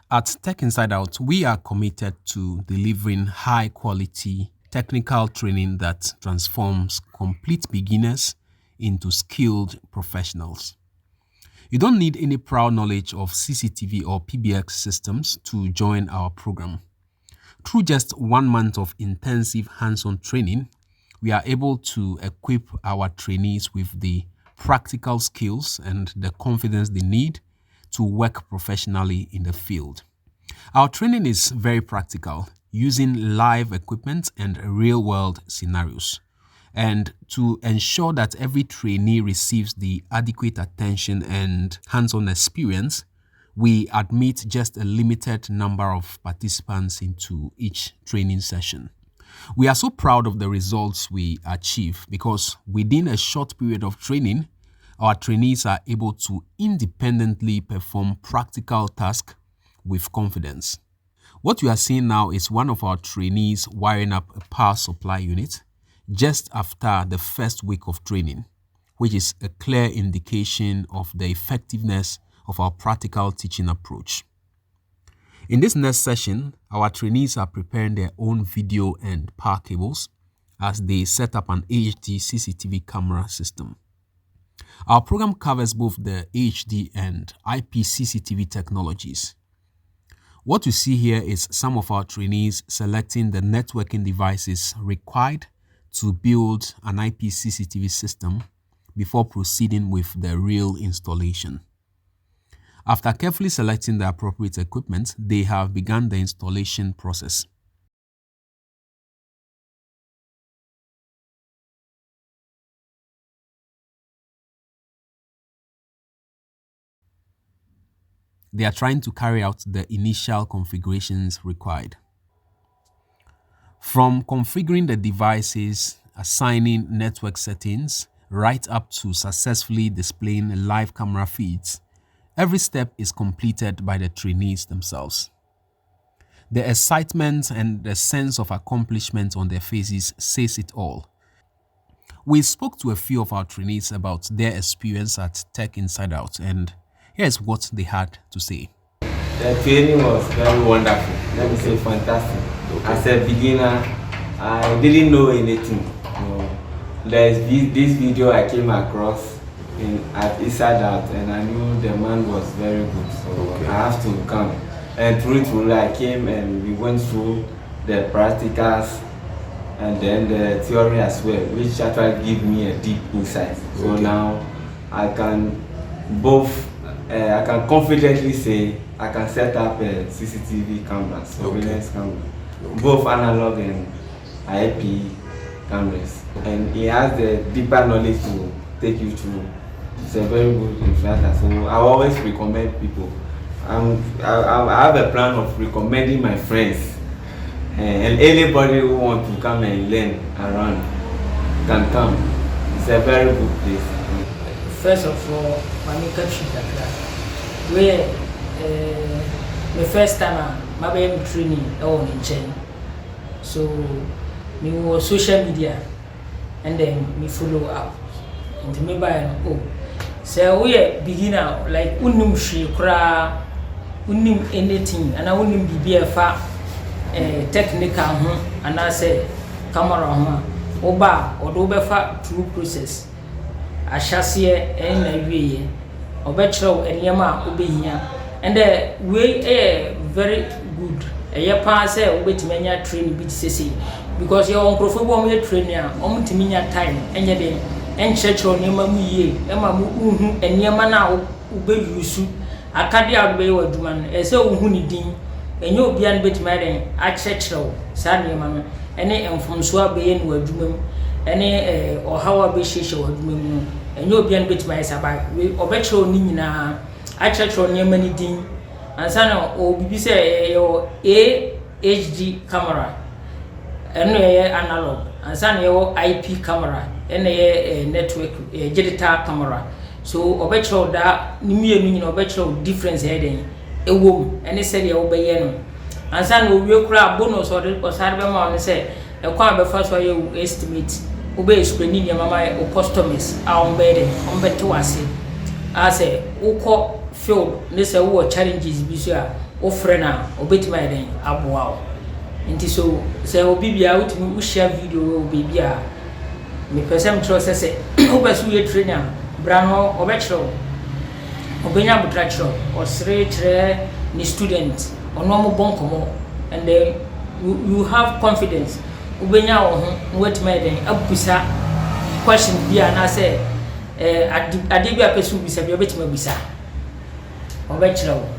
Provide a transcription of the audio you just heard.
At Tech Inside Out, we are committed to delivering high quality technical training that transforms complete beginners into skilled professionals. You don't need any prior knowledge of CCTV or PBX systems to join our program. Through just 1 month of intensive hands-on training, we are able to equip our trainees with the practical skills and the confidence they need to work professionally in the field. Our training is very practical, using live equipment and real-world scenarios. And to ensure that every trainee receives the adequate attention and hands-on experience, we admit just a limited number of participants into each training session. We are so proud of the results we achieve because within a short period of training, our trainees are able to independently perform practical tasks with confidence. What you are seeing now is one of our trainees wiring up a power supply unit just after the first week of training, which is a clear indication of the effectiveness of our practical teaching approach. In this next session, our trainees are preparing their own video and power cables as they set up an AHD CCTV camera system. Our program covers both the AHD and IP CCTV technologies. What you see here is some of our trainees selecting the networking devices required to build an IP CCTV system before proceeding with the real installation. After carefully selecting the appropriate equipment, they have begun the installation process. They are trying to carry out the initial configurations required. From configuring the devices, assigning network settings, right up to successfully displaying live camera feeds, every step is completed by the trainees themselves. The excitement and the sense of accomplishment on their faces says it all. We spoke to a few of our trainees about their experience at Tech Inside Out, and here's what they had to say. The training was very wonderful. Let me say fantastic. Okay. As a beginner, I didn't know anything. There's this video I came across at Inside Out, and I knew the man was very good, so okay. I have to come. And truthfully, I came and we went through the practicals and then the theory as well, which actually gave me a deep insight. So okay. Now I can confidently say I can set up a CCTV camera, surveillance camera, both analog and IP cameras. And he has the deeper knowledge to take you through. It's a very good instructor. So I always recommend people. I have a plan of recommending my friends. And anybody who wants to come and learn around can come. It's a very good place. First of all, my country where the first time my baby training in China. So me was social media and then me follow up. And me buy so we are beginner like unim shikra unim anything and I unim BBFA technical and I say camera oba or dobefa through process. A chassis and a way or better and yama obehia and the way very good a year pass wait many training bit cc because your uncle for trainer omtiminya time and yet and church on yama ye emma and yama now ube yusu a cardiac bay or duman as so hunidin and you be an bit madden at church sad yama and from swab being were doom any or how a bishish or doom and you be an bit my sabbath or better nina at church on yamani ding and sana or BBC your AHD camera and analog and sana your IP camera and a network digital camera so obecho that nimienu obecho difference heading a wom and said you obey and sana we cry bonus or sarbe ma say e kwa be first way you estimate obey explaining your mama or customers are on bed on beto ase I say uko field ne say wo challenges bi so a ofre na obetima eden aboa wo nti so say obi bia wotimi wo share video obi bia me person tro say obesu ye trainer bra no obetro obenya butratro osre tre ni student ono mo bonkomo and then you have confidence ubenya wo ho wetima eden abusa question bia na say ade bia pesu bisa bia obetima bisa obetro